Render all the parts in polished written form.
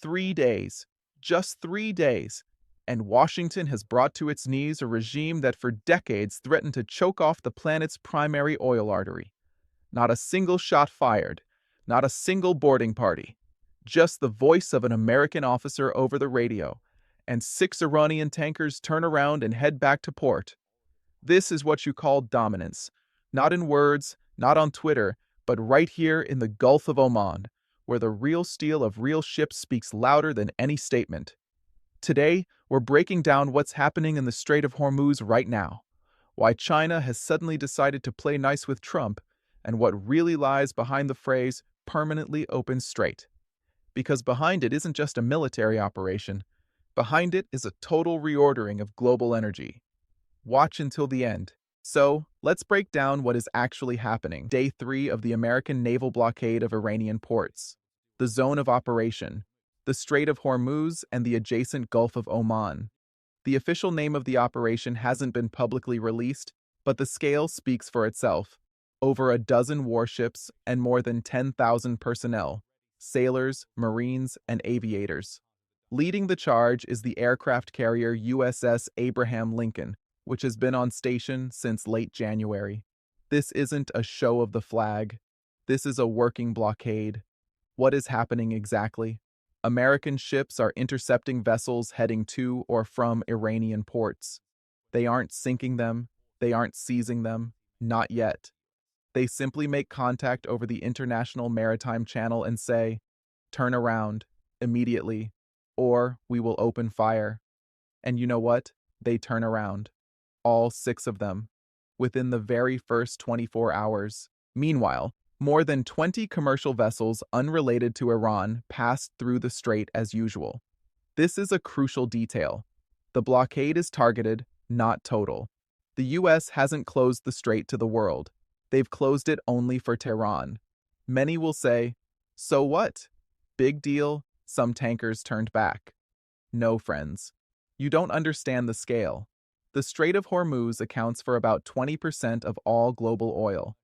3 days, just 3 days, and Washington has brought to its knees a regime that for decades threatened to choke off the planet's primary oil artery. Not a single shot fired, not a single boarding party, just the voice of an American officer over the radio, and 6 Iranian tankers turn around and head back to port. This is what you call dominance, not in words, not on Twitter, but right here in the Gulf of Oman, where the real steel of real ships speaks louder than any statement. Today, we're breaking down what's happening in the Strait of Hormuz right now, why China has suddenly decided to play nice with Trump, and what really lies behind the phrase permanently open strait. Because behind it isn't just a military operation, behind it is a total reordering of global energy. Watch until the end. So, let's break down what is actually happening. Day 3 of the American naval blockade of Iranian ports. The zone of operation. The Strait of Hormuz and the adjacent Gulf of Oman. The official name of the operation hasn't been publicly released, but the scale speaks for itself. Over a dozen warships and more than 10,000 personnel, sailors, marines, and aviators. Leading the charge is the aircraft carrier USS Abraham Lincoln, which has been on station since late January. This isn't a show of the flag. This is a working blockade. What is happening exactly? American ships are intercepting vessels heading to or from Iranian ports. They aren't sinking them. They aren't seizing them. Not yet. They simply make contact over the International Maritime Channel and say, "Turn around, immediately, or we will open fire." And you know what? They turn around. All 6 of them, within the very first 24 hours. Meanwhile, more than 20 commercial vessels unrelated to Iran passed through the strait as usual. This is a crucial detail. The blockade is targeted, not total. The US hasn't closed the strait to the world. They've closed it only for Tehran. Many will say, so what? Big deal, some tankers turned back. No, friends. You don't understand the scale. The Strait of Hormuz accounts for about 20% of all global oil.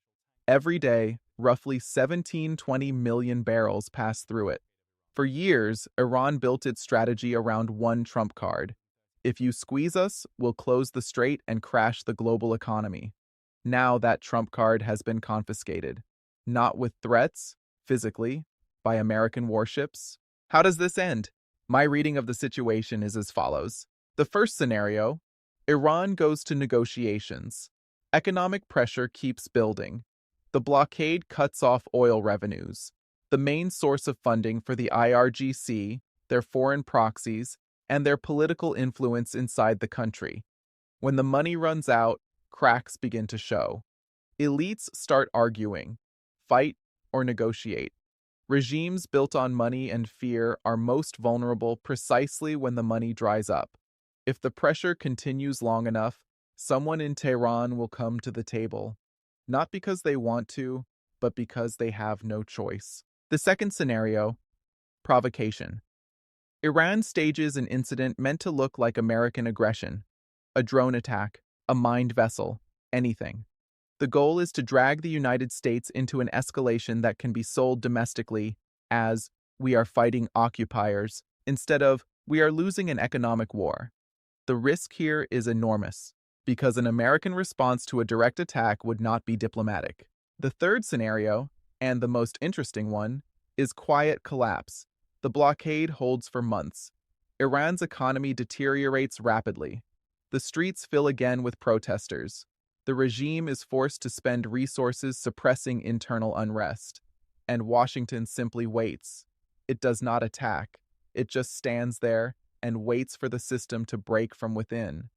Every day, roughly 17-20 million barrels pass through it. For years, Iran built its strategy around one trump card. If you squeeze us, we'll close the strait and crash the global economy. Now that trump card has been confiscated. Not with threats, physically, by American warships. How does this end? My reading of the situation is as follows. The first scenario, Iran goes to negotiations. Economic pressure keeps building. The blockade cuts off oil revenues, the main source of funding for the IRGC, their foreign proxies, and their political influence inside the country. When the money runs out, cracks begin to show. Elites start arguing, fight or negotiate. Regimes built on money and fear are most vulnerable precisely when the money dries up. If the pressure continues long enough, someone in Tehran will come to the table. Not because they want to, but because they have no choice. The second scenario, provocation. Iran stages an incident meant to look like American aggression. A drone attack, a mined vessel, anything. The goal is to drag the United States into an escalation that can be sold domestically as, we are fighting occupiers, instead of, we are losing an economic war. The risk here is enormous, because an American response to a direct attack would not be diplomatic. The third scenario, and the most interesting one, is quiet collapse. The blockade holds for months. Iran's economy deteriorates rapidly. The streets fill again with protesters. The regime is forced to spend resources suppressing internal unrest. And Washington simply waits. It does not attack. It just stands there and waits for the system to break from within.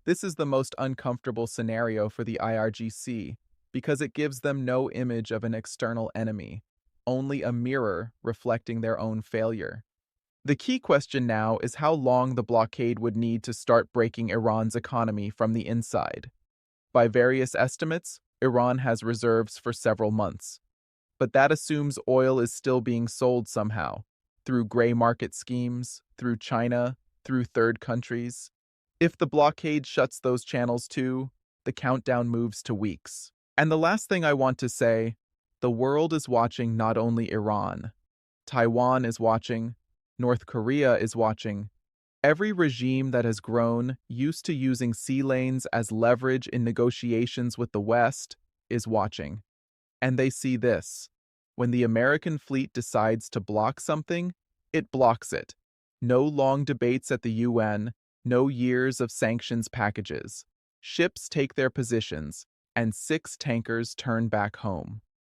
This is the most uncomfortable scenario for the IRGC because it gives them no image of an external enemy, only a mirror reflecting their own failure. The key question now is how long the blockade would need to start breaking Iran's economy from the inside. By various estimates, Iran has reserves for several months. But that assumes oil is still being sold somehow, through gray market schemes, through China, through third countries. If the blockade shuts those channels too, the countdown moves to weeks. And the last thing I want to say, the world is watching not only Iran. Taiwan is watching, North Korea is watching. Every regime that has grown used to using sea lanes as leverage in negotiations with the West is watching. And they see this. When the American fleet decides to block something, it blocks it. No long debates at the UN, no years of sanctions packages. Ships take their positions, and 6 tankers turn back home.